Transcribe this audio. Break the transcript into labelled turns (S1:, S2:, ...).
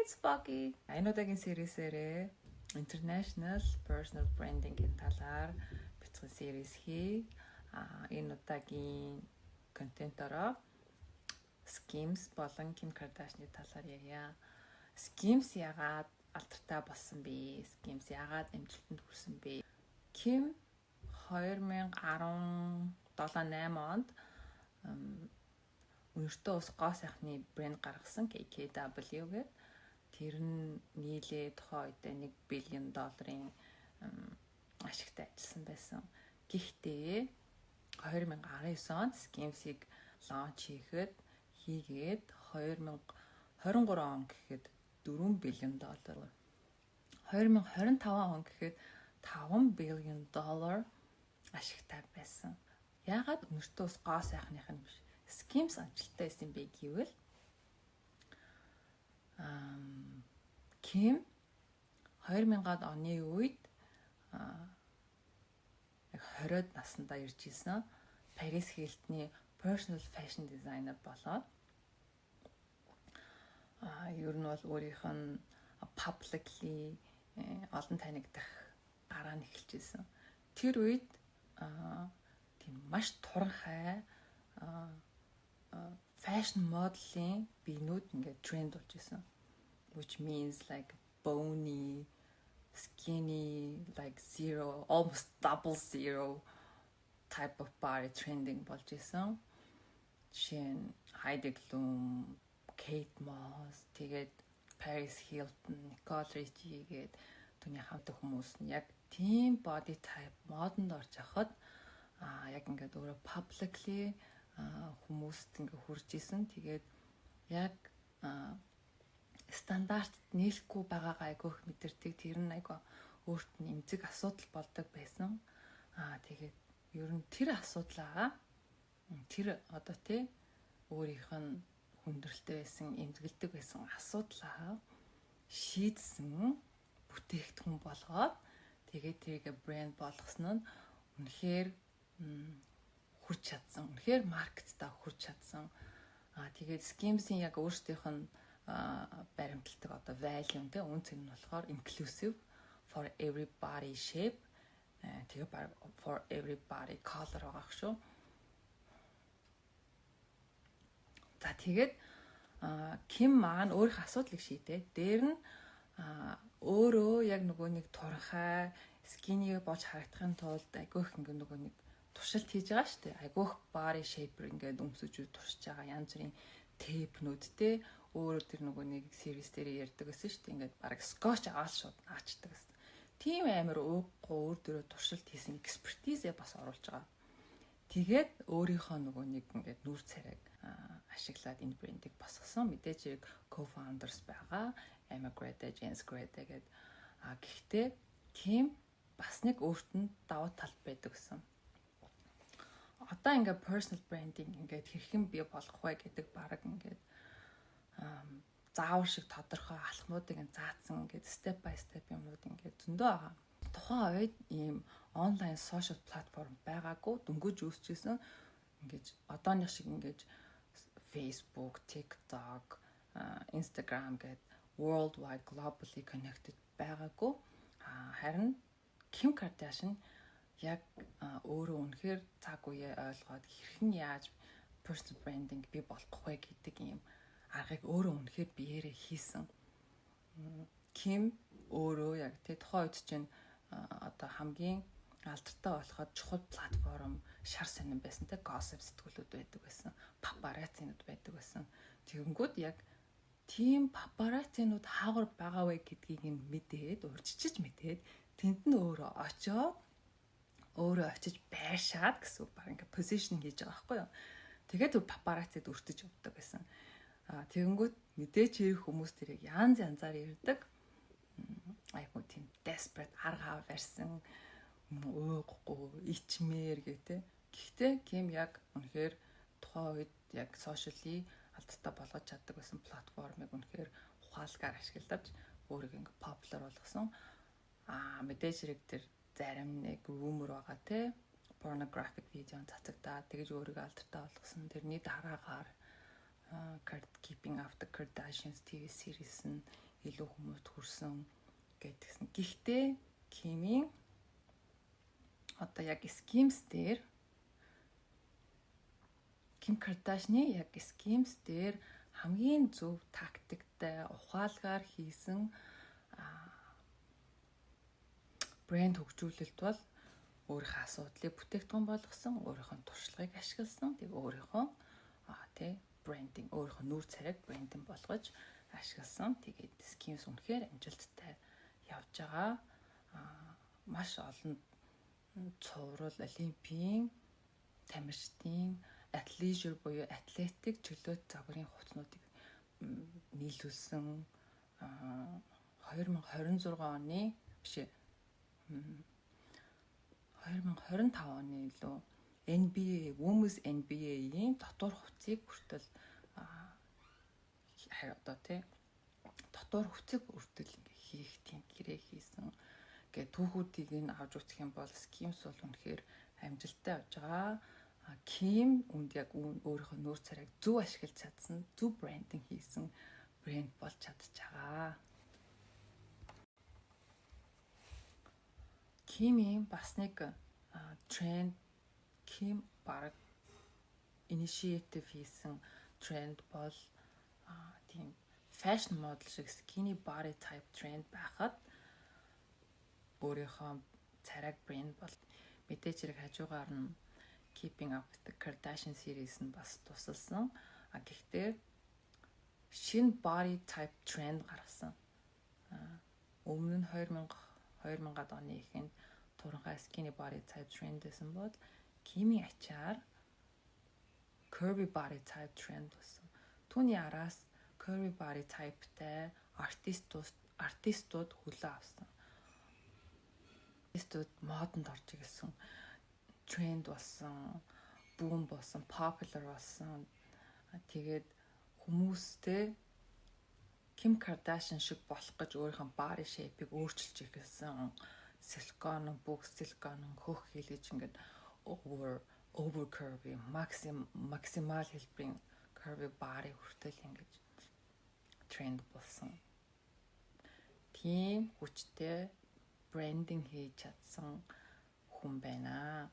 S1: it's Pocky. Энэ удаагийн сериесээрээ International Personal Branding-ийн талаар бяцхан series хий. Энэ удаагийн контентороо Skims болон Kim Kardashian-ы талаар ярья. Skims яагаад алдартай болсон бэ? Skims яагаад амжилтанд хүрсэн бэ? Kim 2017-8 онд өнөртөө ус гоо сайхны брэнд гаргасан KKW гэдэг. Тэр нь нийлээ тухайн үед $1 billion ашигтай ажилласан байсан. Гэхдээ 2019 онд Skims-ийг лонч хийгээд 2023 он гэхэд $4 billion. 2025 он гэхэд $5 billion ашигтай байсан. Яагаад өнөртөө ус гоо сайхных нь биш? Skims амжилттай байсан бэ гэвэл Kim 2000-ад оны үед яг 20-од наснда ирж исэн Paris Hilton-ы personal fashion designer болоод ер нь бол өөрийнх нь publicly олон танигдах гараа нэхэлж исэн. Тэр үед тийм маш туранхай fashion modeling бинүүд ингээд тренд болж исэн. Which means like bony, skinny, like zero, almost double zero type of body trending болж исэн. Жишээ нь Heidi Klum, Kate Moss, тэгээд Paris Hilton, Nicole Richie гээд түүний хамт хүмүүс нь яг тийм body type модонд орж явахад яг ингээд өөрөө publicly хүмүүст ингээ хурж исэн. Тэгээд яг стандартд нийлэхгүй байгаагаа айгүйх мэдэрдэг. Тэр нь айгүй өөрт нь эмзэг асуудал болдог байсан. Тэгээд ер нь тэр асуудлаа тэр одоо тий өөрийнх нь хүндрэлтэй байсан, эмзэгэлдэг байсан асуудлаа шийдсэн бүтээгдэхүүн болгоод тэгээд тэрийг брэнд болгосон нь үнэхээр хүрч чадсан. Үнэхээр маркеттай хүрч чадсан. Тэгээд Skims-ийн яг өөрсдийнх нь баримталдаг одоо value нэ үн цэн нь болохоор inclusive for everybody shape. Тэгээд for everybody color байгаа шүү. За тэгээд Kim маань өөрийнх асуудлыг шийдээ. Дээр нь өөрөө яг нөгөө нэг туранхай skinny болж харагдахын тулд айгүйх ингээ нөгөө нэг туршилт хийж байгаа шүү дээ. Айгүйх body shaper ингээд өмсөж туршиж байгаа янз бүрийн тэпнүүдтэй өөрөө тэр нөгөө нэг series дээр ярьдаг гэсэн шүү дээ. Ингээд бараг scotch аваад шууд наачдаг гэсэн. Тийм амар ууггүй өөр дөрөө туршилт хийсэн экспертизээ бас оруулж байгаа. Тэгээд өөрийнхөө нөгөө нэг ингээд нүүр царайг ашиглаад энэ брендийг босгосон. Мэдээж яг co-founders байгаа. Emma Greta, Jens Greta гэдэг. Гэхдээ Kim бас нэг өөрт нь давуу тал байдаг гэсэн. Одоо ингээд personal branding ингээд хэрхэн бий болох вэ гэдэг баг ингээд заавар шиг тодорхой алхмуудыг заасан ингээд step by step юмнууд ингээд зөндөө байгаа. Тухайн үед ийм онлайн social platform байгаагүй дөнгөж үүсчихсэн. Ингээд одооных шиг ингээд Facebook, TikTok, Instagram гэдэг worldwide globally connected байгаагүй. Харин Kim Kardashian яг өөрөө үнэхээр цаг үеэ ойлгоод хэрхэн яаж personal branding бий болох вэ гэдэг юм аргыг өөрөө үнэхээр биеэрээ хийсэн. Kim өөрөө яг тэ тухайн үед чинь одоо хамгийн алдартай болоход чухал платформ шар сонирн байсан тэ gossip сэтгүүлүүд байдаг байсан, paparazzi-нууд байдаг байсан. Тэгэнгүүт яг тийм paparazzi-нууд хаагур байгаа вэ гэдгийг нь мэдээд, урьдчилж мэдээд тэнд нь өөрөө очиж байшаад гэсэн баг ингээ positioning хийж байгаа байхгүй юу. Тэгээд paparazzi-д өртөж явдаг байсан. Тэгэнгүүт мэдээч хэрэг хүмүүс тэрийг янзаар ярьдаг. Айгуу тийм desperate аргаа барьсан, ууггүй, ичмээр гэдэг. Гэхдээ Kim яг үнэхээр тухайн үед яг socially алдартай болгож чаддаг байсан платформыг үнэхээр ухаалгаар ашиглаж өөрийг ингээ popular болгосон. Мэдээж хэрэг тэр зарим нэг rumor байгаа те pornographic видео цацагдаад тэгж өөрийгөө алдартай болгосон. Тэрний дараагаар Keeping Up the Kardashians TV series нь илүү хүмүүст хүрсэн гэдгсэн. Гэхдээ Кимийн одоо яг Skims дээр Ким Кардашины яг Skims дээр хамгийн зөв тактиктай ухаалгаар хийсэн брэнд хөгжүүлэлт бол өөрийнхөө асуудлыг бүтээгдэхүүн болгосон, өөрийнхөө туршлагыг ашигласан, тэг өөрийнхөө брендинг, өөрийнхөө нүүр царайг брендинг болгож ашигласан. Тэгээд Skims үнэхээр амжилттай явж байгаа. Маш олон цуврал, олимпийн, тамирчдын, атлетик буюу атлетик чөлөөт загварын хувцснуудыг нийлүүлсэн 2026 оны биш 2025 оны илүү NBA, Women's NBA-ийн дотор хувцсыг хүртэл дотор хувцсыг хүртэл хийх тийм гэрээ хийсэн. Гэ түүхүүдийг нь авч үзэх юм бол Skims бол үнэхээр амжилттай явж байгаа. Ким үнд яг өөрийнхөө нүүр царайг зөв ашиглаж чадсан, зөв брендинг хийсэн брэнд болж чадж байгаа. Кимийн бас нэг тренд Ким баг initiative хийсэн тренд бол тийм fashion model шиг skinny body type тренд байхад өөрийнхөө царайг брэнд бол мэдээж хэрэг хажуугаар нь Keeping Up with the Kardashian series нь бас тусалсан. Гэхдээ шинэ body type тренд гаргасан. Өмнө нь 2000-ад оны эхэнд туранхай skinny body type тренд байсан бол Кимийн ачаар curvy body type тренд болсон. Түүний араас curvy body type-тай артистууд хүлээн авсан. Артистууд модонд орж ирсэн. Тренд болсон, boom болсон, popular болсон. Тэгээд хүмүүстэй Ким Кардашиан шиг болох гэж өөрийнхөө body shape-ийг өөрчилж ирсэн. Силикон, хөх хийлгэж ингээд over curvy, максимал хэлбэрийн curvy body хүртэл ингэж тренд болсон. Тийм хүчтэй брендинг хийж чадсан хүн байна.